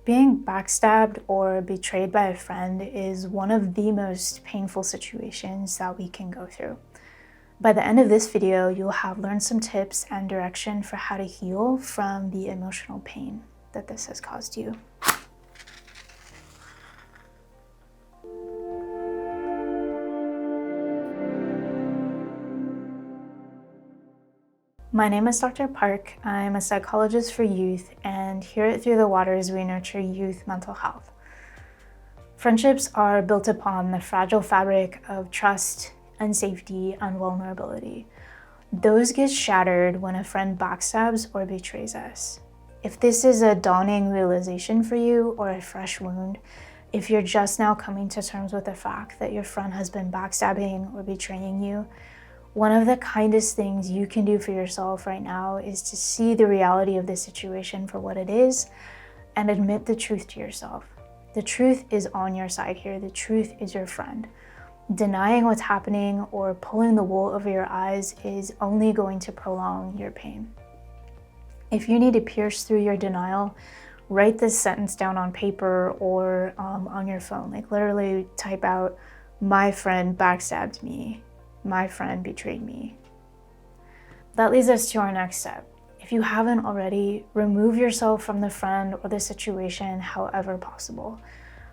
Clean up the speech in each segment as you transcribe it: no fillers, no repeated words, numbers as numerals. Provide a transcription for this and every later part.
Being backstabbed or betrayed by a friend is one of the most painful situations that we can go through. By the end of this video, you'll have learned some tips and direction for how to heal from the emotional pain that this has caused you. My name is Dr. Park. I'm a psychologist for youth, and here at Through the Waters, we nurture youth mental health. Friendships are built upon the fragile fabric of trust and safety and vulnerability. Those get shattered when a friend backstabs or betrays us. If this is a dawning realization for you or a fresh wound, if you're just now coming to terms with the fact that your friend has been backstabbing or betraying you, one of the kindest things you can do for yourself right now is to see the reality of the situation for what it is and admit the truth to yourself. The truth is on your side here. The truth is your friend. Denying what's happening or pulling the wool over your eyes is only going to prolong your pain. If you need to pierce through your denial, write this sentence down on paper or on your phone. Like literally type out, "My friend backstabbed me. My friend betrayed me." That leads us to our next step. If you haven't already, remove yourself from the friend or the situation however possible.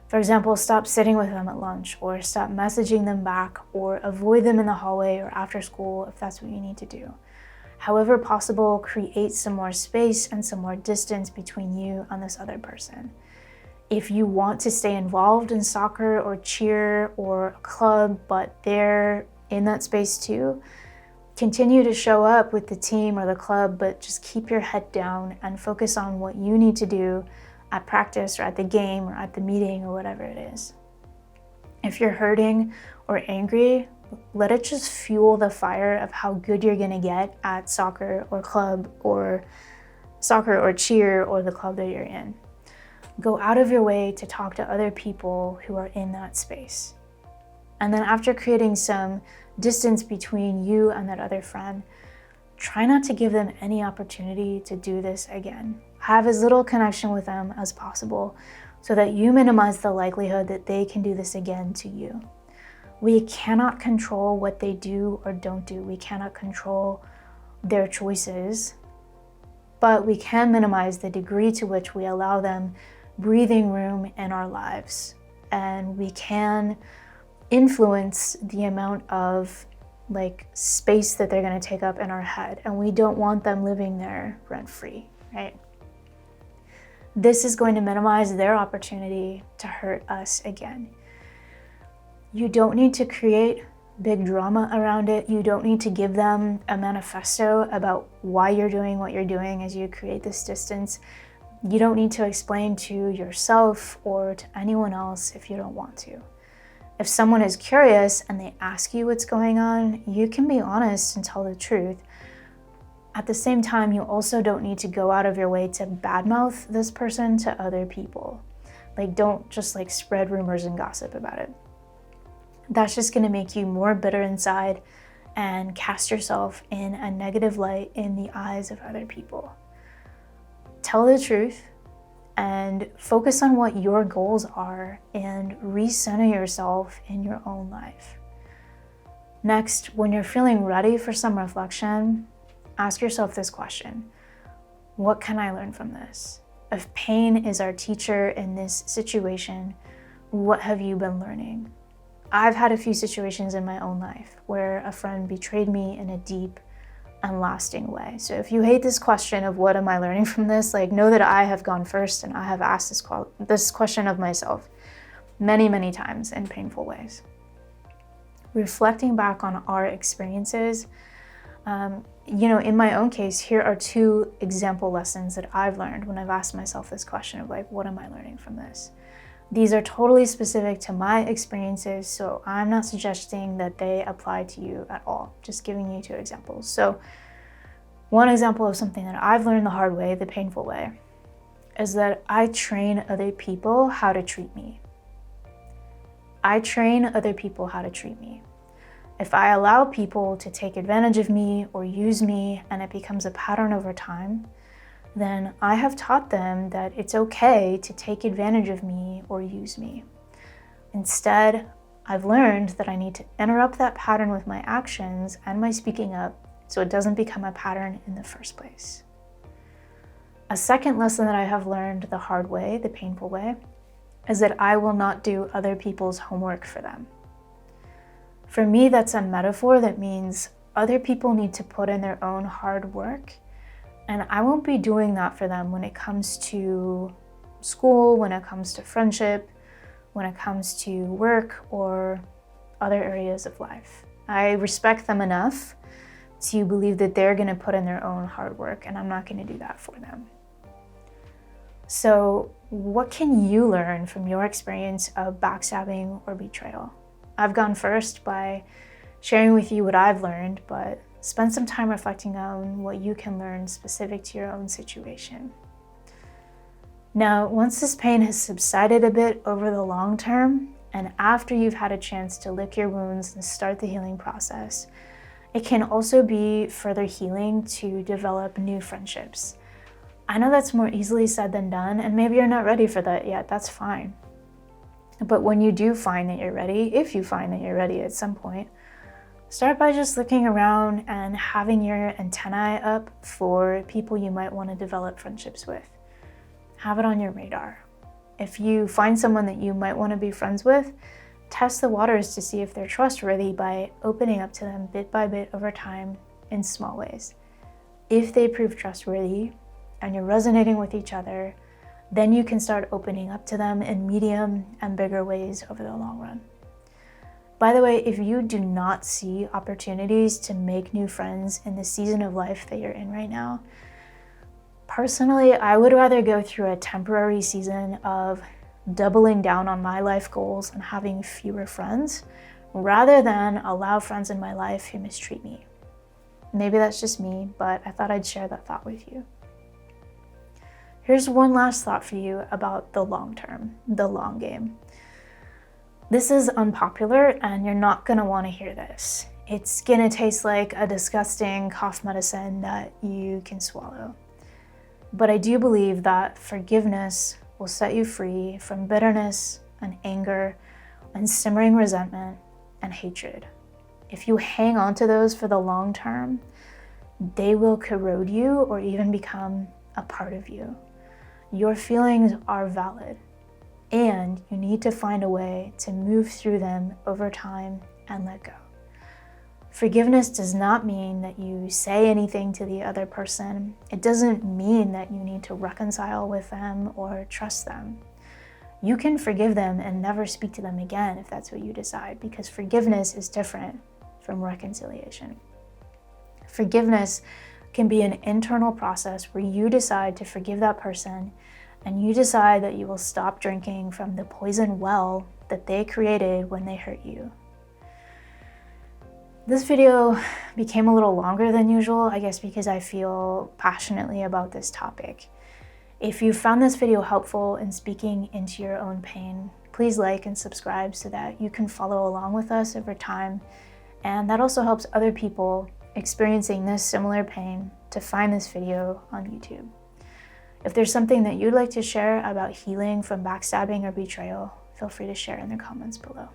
For example, stop sitting with them at lunch, or stop messaging them back, or avoid them in the hallway or after school if that's what you need to do. However possible, create some more space and some more distance between you and this other person. If you want to stay involved in soccer or cheer or a club, but they're in that space too, continue to show up with the team or the club, but just keep your head down and focus on what you need to do at practice or at the game or at the meeting or whatever it is. If you're hurting or angry, let it just fuel the fire of how good you're gonna get at soccer or cheer or the club that you're in. Go out of your way to talk to other people who are in that space. And then after creating some distance between you and that other friend, try not to give them any opportunity to do this again. Have as little connection with them as possible so that you minimize the likelihood that they can do this again to you. We cannot control what they do or don't do. We cannot control their choices, but we can minimize the degree to which we allow them breathing room in our lives. And we can influence the amount of space that they're going to take up in our head, and we don't want them living there rent-free, right? This is going to minimize their opportunity to hurt us again. You don't need to create big drama around it. You don't need to give them a manifesto about why you're doing what you're doing as you create this distance. You don't need to explain to yourself or to anyone else if you don't want to. If someone is curious and they ask you what's going on, you can be honest and tell the truth. At the same time, you also don't need to go out of your way to badmouth this person to other people. Don't just spread rumors and gossip about it. That's just gonna make you more bitter inside and cast yourself in a negative light in the eyes of other people. Tell the truth and focus on what your goals are and recenter yourself in your own life. Next, when you're feeling ready for some reflection, ask yourself this question: what can I learn from this? If pain is our teacher in this situation, what have you been learning? I've had a few situations in my own life where a friend betrayed me in a deep and lasting way. So if you hate this question of what am I learning from this, know that I have gone first and I have asked this question of myself many, many times in painful ways. Reflecting back on our experiences, in my own case, here are two example lessons that I've learned when I've asked myself this question of what am I learning from this? These are totally specific to my experiences, so I'm not suggesting that they apply to you at all, just giving you two examples. So one example of something that I've learned the hard way, the painful way, is that I train other people how to treat me. I train other people how to treat me. If I allow people to take advantage of me or use me and it becomes a pattern over time, then I have taught them that it's okay to take advantage of me or use me. Instead, I've learned that I need to interrupt that pattern with my actions and my speaking up so it doesn't become a pattern in the first place. A second lesson that I have learned the hard way, the painful way, is that I will not do other people's homework for them. For me, that's a metaphor that means other people need to put in their own hard work, and I won't be doing that for them when it comes to school, when it comes to friendship, when it comes to work or other areas of life. I respect them enough to believe that they're going to put in their own hard work, and I'm not going to do that for them. So, what can you learn from your experience of backstabbing or betrayal? I've gone first by sharing with you what I've learned, but spend some time reflecting on what you can learn specific to your own situation. Now, once this pain has subsided a bit over the long term, and after you've had a chance to lick your wounds and start the healing process, it can also be further healing to develop new friendships. I know that's more easily said than done, and maybe you're not ready for that yet, that's fine. But when you do find that you're ready, if you find that you're ready at some point, start by just looking around and having your antennae up for people you might want to develop friendships with. Have it on your radar. If you find someone that you might want to be friends with, test the waters to see if they're trustworthy by opening up to them bit by bit over time in small ways. If they prove trustworthy and you're resonating with each other, then you can start opening up to them in medium and bigger ways over the long run. By the way, if you do not see opportunities to make new friends in the season of life that you're in right now, personally, I would rather go through a temporary season of doubling down on my life goals and having fewer friends, rather than allow friends in my life who mistreat me. Maybe that's just me, but I thought I'd share that thought with you. Here's one last thought for you about the long term, the long game. This is unpopular and you're not gonna wanna hear this. It's gonna taste like a disgusting cough medicine that you can swallow. But I do believe that forgiveness will set you free from bitterness and anger and simmering resentment and hatred. If you hang on to those for the long term, they will corrode you or even become a part of you. Your feelings are valid, and you need to find a way to move through them over time and let go. Forgiveness does not mean that you say anything to the other person. It doesn't mean that you need to reconcile with them or trust them. You can forgive them and never speak to them again if that's what you decide, because forgiveness is different from reconciliation. Forgiveness can be an internal process where you decide to forgive that person and you decide that you will stop drinking from the poison well that they created when they hurt you. This video became a little longer than usual, I guess because I feel passionately about this topic. If you found this video helpful in speaking into your own pain, please like and subscribe so that you can follow along with us over time. And that also helps other people experiencing this similar pain to find this video on YouTube. If there's something that you'd like to share about healing from backstabbing or betrayal, feel free to share in the comments below.